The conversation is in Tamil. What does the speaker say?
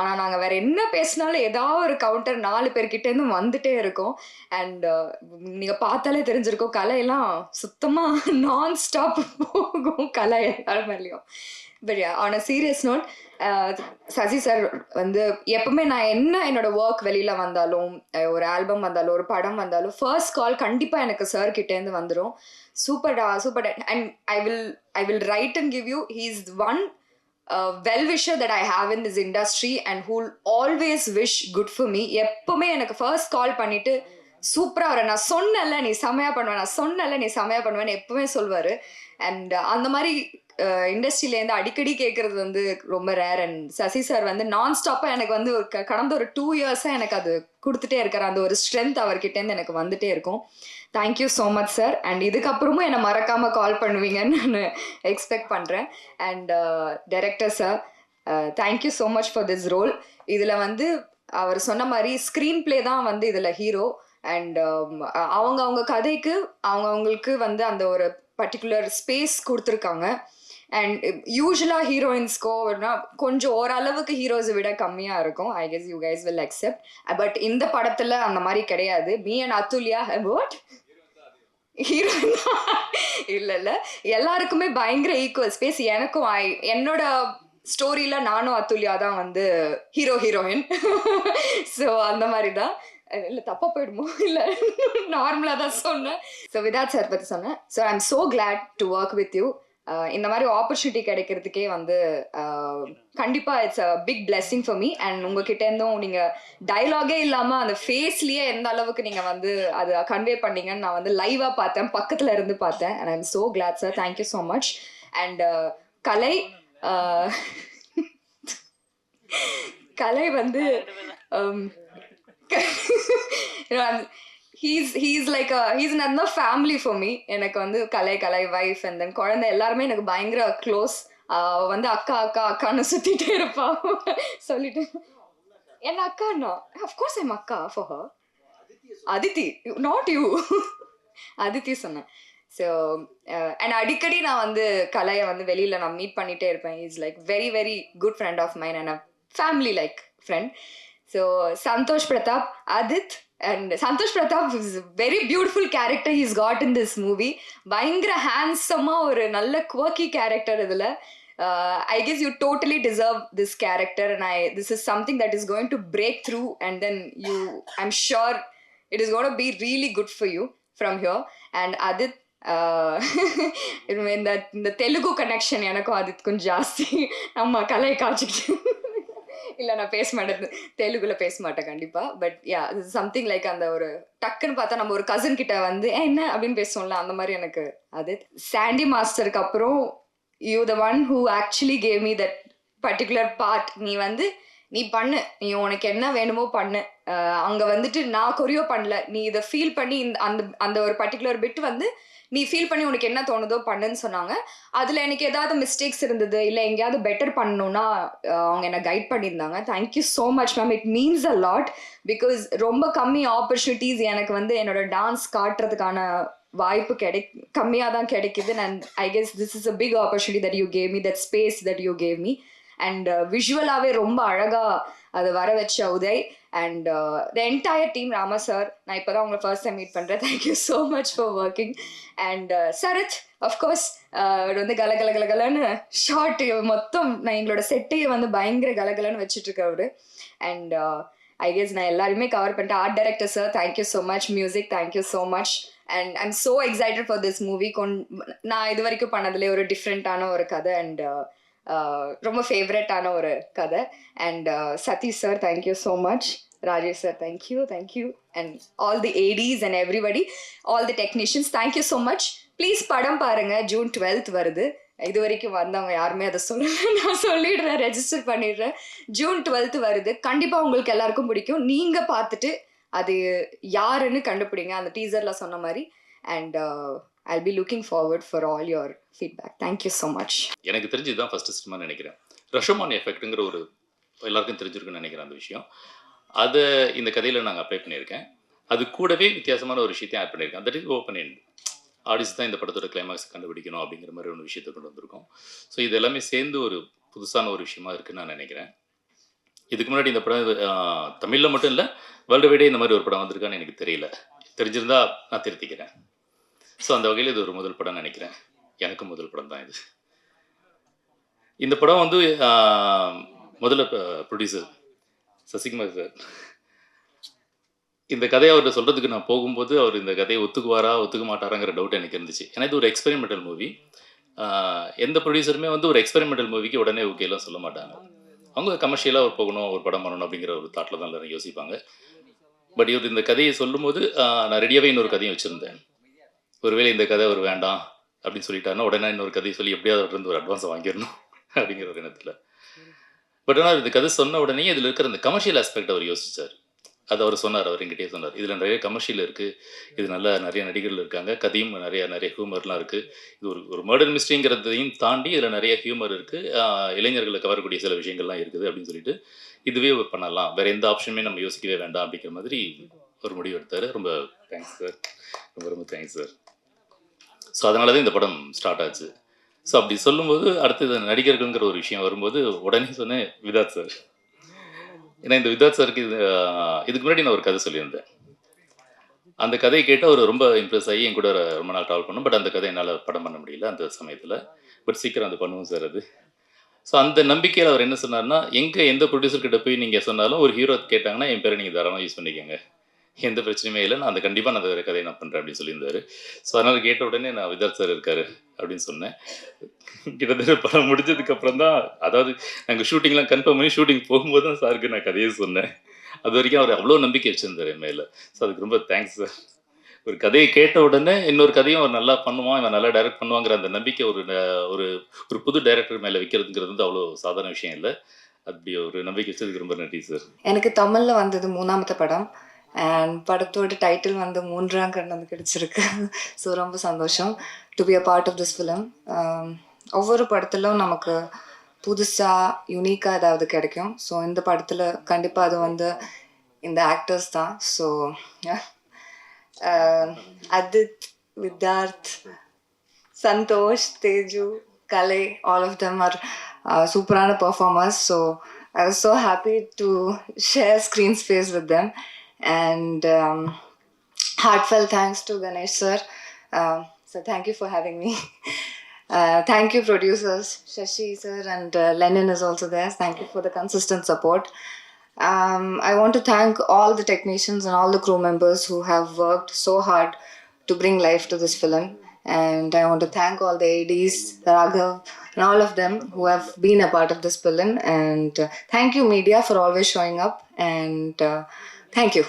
ஆனால் நாங்கள் வேற என்ன பேசினாலும் ஏதாவது ஒரு கவுண்டர் 4 பேர்கிட்டேருந்து வந்துட்டே இருக்கும். அண்ட் நீங்கள் பார்த்தாலே தெரிஞ்சிருக்கும், கலையெல்லாம் சுத்தமாக நான் ஸ்டாப் போகும் கலை எல்லார் மேலேயும். But on a serious note, Sasi sir வந்து எப்பவுமே நான் என்னோட ஒர்க் வெளியில் வந்தாலும், ஒரு ஆல்பம் வந்தாலும், ஒரு படம் வந்தாலும், ஃபர்ஸ்ட் கால் கண்டிப்பாக எனக்கு சார் கிட்டேருந்து வந்துடும். சூப்பர்டா சூப்பர்டா. And I will write and give you, he is one well-wisher that I have in this industry and who'll always wish good for me. எப்பவுமே எனக்கு ஃபர்ஸ்ட் கால் பண்ணிட்டு சூப்பராக வர, நான் சொன்னல நீ செமையா பண்ணுவேன், நான் சொன்னல நீ செமையா பண்ணுவேன்னு எப்பவுமே சொல்வார். அண்ட் அந்த மாதிரி இண்டஸ்ட்ரியிலேருந்து அடிக்கடி கேட்குறது வந்து ரொம்ப ரேர். அண்ட் சசி சார் வந்து நான் ஸ்டாப்பாக எனக்கு வந்து கடந்த ஒரு 2 இயர்ஸாக எனக்கு அது கொடுத்துட்டே இருக்கார். அந்த ஒரு ஸ்ட்ரென்த் அவர்கிட்டேருந்து எனக்கு வந்துட்டே இருக்கும். Thank you so much sir. And இதுக்கப்புறமும் என்னை மறக்காமல் கால் பண்ணுவீங்கன்னு நான் எக்ஸ்பெக்ட் பண்ணுறேன். And director sir, thank you so much for this role. இதில் வந்து அவர் சொன்ன மாதிரி ஸ்க்ரீன் பிளே தான் வந்து இதில் ஹீரோ. அண்ட் அவங்க கதைக்கு அவங்களுக்கு வந்து அந்த ஒரு பர்டிகுலர் ஸ்பேஸ் கொடுத்துருக்காங்க. அண்ட் யூஸ்வலாக ஹீரோயின்ஸ்க்கோ கொஞ்சம் ஓரளவுக்கு ஹீரோஸை விட கம்மியாக இருக்கும். I guess you guys will accept. But இந்த படத்தில் அந்த மாதிரி கிடையாது. Me and Athulya what heroine இல்லை எல்லாருக்குமே பயங்கர ஈக்குவல் ஸ்பேஸ். எனக்கும் என்னோட ஸ்டோரியில் நானும் அதுல்யா தான் வந்து ஹீரோயின். ஸோ அந்த மாதிரி தான். இல்லை தப்பாக போயிடுமோ, இல்லை நார்மலாக தான் சொன்னேன். ஸோ விதாத் சார் பற்றி சொன்னேன். So I am so glad to work with you. இந்த மாதிரி ஆப்பர்ச்சுனிட்டி கிடைக்கிறதுக்கே வந்து கண்டிப்பாக it's a big blessing for me. And உங்ககிட்டேருந்தும் நீங்கள் டைலாகே இல்லாமல் அந்த ஃபேஸ்லேயே எந்த அளவுக்கு நீங்கள் வந்து அதை கன்வே பண்ணீங்கன்னு நான் வந்து லைவாக பார்த்தேன், பக்கத்தில் இருந்து பார்த்தேன். And I am so glad sir. Thank you so much. And Kalai வந்து he's another family for me. எனக்கு வந்து கலை வைஃப் அண்ட் தென் குழந்தை எல்லாருமே எனக்கு பயங்கர க்ளோஸ். வந்து அக்கான்னு சுத்திட்டே இருப்பா. சொல்லிட்டு என்ன அக்கான்னா அஃப்கோர்ஸ் ஐம் அக்கா for her. Aditi, not you. Aditi சொன்னேன். ஸோ அண்ட் அடிக்கடி நான் வந்து கலையை வந்து வெளியில் நான் மீட் பண்ணிகிட்டே இருப்பேன். Is like very very good friend of mine and a family like friend. So Santosh Prathap, Adit, and Santosh Pratap is a very beautiful character he's got in this movie. பயங்கர ஹேண்ட்ஸமாக ஒரு நல்ல quirky character இதில். I guess you totally deserve this character, and this is something that is going to break through, and then I'm sure it is going to be really good for you from here. And Adit, இந்த தெலுங்கு கனெக்ஷன் எனக்கும் அதுக்கும் ஜாஸ்தி. நம்ம கலை காய்ச்சிக்கிட்டு இல்லை நான் பேச மாட்டேன், தெலுங்குல பேச மாட்டேன் கண்டிப்பாக. பட் யா, இது சம்திங் லைக் அந்த ஒரு டக்குன்னு பார்த்தா நம்ம ஒரு கசின் கிட்ட வந்து என்ன அப்படின்னு பேசுவோம்ல, அந்த மாதிரி எனக்கு அது. சாண்டி மாஸ்டருக்கு அப்புறம் you the one who actually cave me that particular part. நீ பண்ணு, நீ உனக்கு என்ன வேணுமோ பண்ணு. அங்கே வந்துட்டு நான் கொரியோ பண்ணல, நீ இதை ஃபீல் பண்ணி அந்த ஒரு பர்டிகுலர் பிட் வந்து நீ ஃபீல் பண்ணி உனக்கு என்ன தோணுதோ பண்ணுன்னு சொன்னாங்க. அதில் எனக்கு ஏதாவது மிஸ்டேக்ஸ் இருந்தது, இல்லை எங்கேயாவது பெட்டர் பண்ணணும்னா அவங்க என்னை கைட் பண்ணியிருந்தாங்க. Thank you so much ma'am. It means a lot. Because ரொம்ப கம்மி ஆப்பர்ச்சுனிட்டிஸ் எனக்கு வந்து என்னோட டான்ஸ் காட்டுறதுக்கான வாய்ப்பு கம்மியாக தான் கிடைக்குது. And I guess this is a big opportunity that you gave me, that space that you gave me. And விஷுவலாகவே ரொம்ப அழகாக அதை வர வச்ச Uday and the entire team. Rama sir, நான் இப்போ தான் உங்களை ஃபர்ஸ்ட் டைம் மீட் பண்ணுறேன். Thank you so much for working. And Sarath, of course வந்து கலன்னு ஷார்ட் மொத்தம் நான் எங்களோட செட்டையை வந்து பயங்கர கலன்னு வச்சுட்ருக்கவர். அண்ட் ஐ கெஸ் நான் எல்லாருமே கவர் பண்ணிட்டேன். Art director sir, thank you so much. Music, thank you so much. And I am so excited for this movie. நான் இது வரைக்கும் பண்ணதுலேயே ஒரு டிஃப்ரெண்ட்டான ஒரு கதை அண்ட் ரொம்ப ஃபேவரட்டான ஒரு கதை. And Sathish sir, thank you so much. Rajesh sir, thank you. And all the ADs and everybody, all the technicians, thank you so much. Please படம் பாருங்கள். June 12th வருது. இது வரைக்கும் வந்தவங்க யாருமே அதை சொல்லலை, நான் சொல்லிடுறேன், ரெஜிஸ்டர் பண்ணிடுறேன். June 12th வருது. கண்டிப்பாக உங்களுக்கு எல்லாருக்கும் பிடிக்கும். நீங்கள் பார்த்துட்டு அது யாருன்னு கண்டுபிடிங்க, அந்த டீசரில் சொன்ன மாதிரி. And I'll be looking forward for all your feedback. Thank you so much. எனக்கு தெரிஞ்சு இதுதான் ஃபர்ஸ்ட் சினிமா நினைக்கிறேன். ரஷோமான் எஃபெக்ட்டுங்கிற ஒரு எல்லாருக்கும் தெரிஞ்சிருக்குன்னு நினைக்கிறேன் அந்த விஷயம். அதை இந்த கதையில் நாங்கள் அப்ளை பண்ணியிருக்கேன். அது கூடவே வித்தியாசமான ஒரு விஷயத்தையும் ஆட் பண்ணியிருக்கேன். That is open end. Audience தான் இந்த படத்தோட கிளைமாக்ஸ் கண்டுபிடிக்கணும் அப்படிங்கிற மாதிரி ஒரு விஷயத்தை கொண்டு வந்திருக்கோம். ஸோ இது எல்லாமே சேர்ந்து ஒரு புதுசான ஒரு விஷயமா இருக்குன்னு நான் நினைக்கிறேன். இதுக்கு முன்னாடி இந்த படம் தமிழில் மட்டும் இல்லை, வேர்ல்டு வைடே இந்த மாதிரி ஒரு படம் வந்திருக்கான்னு எனக்கு தெரியல. தெரிஞ்சிருந்தா நான் திருத்திக்கிறேன். ஸோ அந்த வகையில் இது ஒரு முதல் படம்னு நினைக்கிறேன். எனக்கும் முதல் படம் தான் இது. இந்த படம் வந்து முதல்ல ப்ரொடியூசர் சசிகுமார் சார் இந்த கதையை அவர்கிட்ட சொல்கிறதுக்கு நான் போகும்போது அவர் இந்த கதையை ஒத்துக்குவாரா ஒத்துக்க மாட்டாராங்கிற டவுட் எனக்கு இருந்துச்சு. ஏன்னா இது ஒரு எக்ஸ்பெரிமெண்டல் மூவி. எந்த ப்ரொடியூசருமே வந்து ஒரு எக்ஸ்பெரிமெண்டல் மூவிக்கு உடனே ஓகேலாம் சொல்ல மாட்டாங்க. அவங்க கமர்ஷியலாக ஒரு போகணும், ஒரு படம் பண்ணணும் அப்படிங்கிற ஒரு தாட்டில் தான் எல்லாரும் யோசிப்பாங்க. பட் இவர் இந்த கதையை சொல்லும்போது நான் ரெடியாகவே இன்னொரு கதையும் வச்சுருந்தேன். ஒருவேளை இந்த கதை ஒரு வேண்டாம் அப்படின்னு சொல்லிட்டாருன்னா உடனே இன்னொரு கதையை சொல்லி எப்படியாவது அவர்கிட்ட ஒரு அட்வான்ஸை வாங்கிடணும் அப்படிங்கிற ஒரு எண்ணத்தில். பட் ஆனால் இந்த கதை சொன்ன உடனே இதில் இருக்கிற அந்த கமர்ஷியல் ஆஸ்பெக்ட் அவர் யோசிச்சார். அது அவர் சொன்னார், அவர் என்கிட்டயே சொன்னார். இதில் நிறைய கமர்ஷியல் இருக்குது, இது நல்லா நிறைய நடிகர்கள் இருக்காங்க, கதையும் நிறைய ஹியூமர்லாம் இருக்குது. இது ஒரு மர்டர் மிஸ்ட்ரிங்கிறதையும் தாண்டி இதில் நிறைய ஹியூமர் இருக்குது, இளைஞர்களை கவரக்கூடிய சில விஷயங்கள்லாம் இருக்குது அப்படின்னு சொல்லிட்டு இதுவே பண்ணலாம், வேறு எந்த ஆப்ஷனுமே நம்ம யோசிக்கவே வேண்டாம் அப்படிங்கிற மாதிரி ஒரு முடிவு எடுத்தார். ரொம்ப தேங்க்ஸ் சார், ரொம்ப ரொம்ப தேங்க்ஸ் சார். ஸோ அதனால தான் இந்த படம் ஸ்டார்ட் ஆச்சு. ஸோ அப்படி சொல்லும்போது அடுத்தது நடிகர்கள்ங்கிற ஒரு விஷயம் வரும்போது உடனே சொன்னேன் விதாத் சார். ஏன்னா இந்த விதாத் சாருக்கு இதுக்கு முன்னாடி நான் ஒரு கதை சொல்லியிருந்தேன். அந்த கதையை கேட்டு அவர் ரொம்ப இம்ப்ரெஸ் ஆகி என் கூட ரொம்ப நாள் ட்ராவல் பண்ணோம். பட் அந்த கதை என்னால் படம் பண்ண முடியல அந்த சமயத்தில். பட் சீக்கிரம் அது பண்ணுவோம் சார் அது. ஸோ அந்த நம்பிக்கையில் அவர் என்ன சொன்னார்னா, எந்த ப்ரொடியூசர்கிட்ட போய் நீங்கள் சொன்னாலும் ஒரு ஹீரோ கேட்டாங்கன்னா என் பேரை நீங்கள் தாராளமாக யூஸ் பண்ணிக்கோங்க, எந்த பிரச்சனையுமே இல்லை, நான் கண்டிப்பாக நான் அந்த கதையை நான் பண்ணுறேன் அப்படின்னு சொல்லியிருந்தாரு. ஸோ அதனால் கேட்ட உடனே நான் விதாத் சார் இருக்காரு அப்படின்னு சொன்னேன். கிட்டத்தட்ட படம் முடிஞ்சதுக்கப்புறம் தான், அதாவது நாங்கள் ஷூட்டிங்லாம் கன்ஃபார்ம் பண்ணி ஷூட்டிங் போகும்போது தான் சாருக்கு நான் கதையே சொன்னேன். அது வரைக்கும் அவர் அவ்வளோ நம்பிக்கை வச்சுருந்தார் என் மேலே. ஸோ அதுக்கு ரொம்ப தேங்க்ஸ் சார். ஒரு கதையை கேட்ட உடனே இன்னொரு கதையும் அவர் நல்லா பண்ணுவான், இவன் நல்லா டைரக்ட் பண்ணுவாங்கிற அந்த நம்பிக்கை ஒரு ஒரு புது டைரக்டர் மேலே வைக்கிறதுங்கிறது வந்து அவ்வளோ சாதாரண விஷயம் இல்லை. அப்படி ஒரு நம்பிக்கை வச்சதுக்கு ரொம்ப நன்றி சார். எனக்கு தமிழில் வந்தது 3ஆமത്തെ படம் அண்ட் படத்தோட டைட்டில் வந்து 3ஆம் கண் வந்து கிடைச்சிருக்கு. ஸோ ரொம்ப சந்தோஷம் to be a part of this film. ஒவ்வொரு படத்திலும் நமக்கு புதுசாக யூனிக்காக ஏதாவது கிடைக்கும். ஸோ இந்த படத்தில் கண்டிப்பாக அது வந்து இந்த ஆக்டர்ஸ் தான். So Adit, Vidyarth, Santosh, Teju, Kale, all of them are super performers. So I was so happy to share screen space with them. And heartfelt thanks to Ganesh sir. So thank you for having me. Thank you producers, Shashi sir and Lennon is also there. Thank you for the consistent support. I want to thank all the technicians and all the crew members who have worked so hard to bring life to this film. And I want to thank all the ADs, Raghav, and all of them who have been a part of this film. And thank you media for always showing up. And thank you.